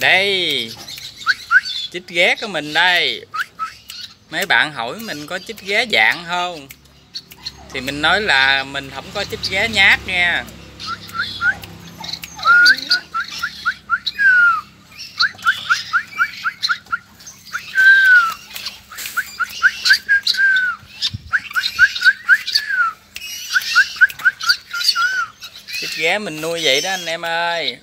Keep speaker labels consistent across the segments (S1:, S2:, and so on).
S1: Đây, chích ghé của mình đây. Mấy bạn hỏi mình có chích ghé dạng không, thì mình nói là mình không có chích ghé nhát nha. Chích ghé mình nuôi vậy đó anh em ơi.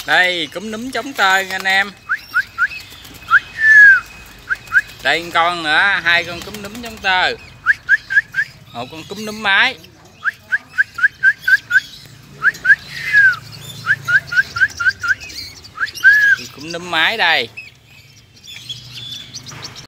S1: Đây, cúm núm chống tơi anh em. Đây con nữa, 2 con cúm núm chống tơ, 1 con cúm núm mái. Cúm núm mái đây.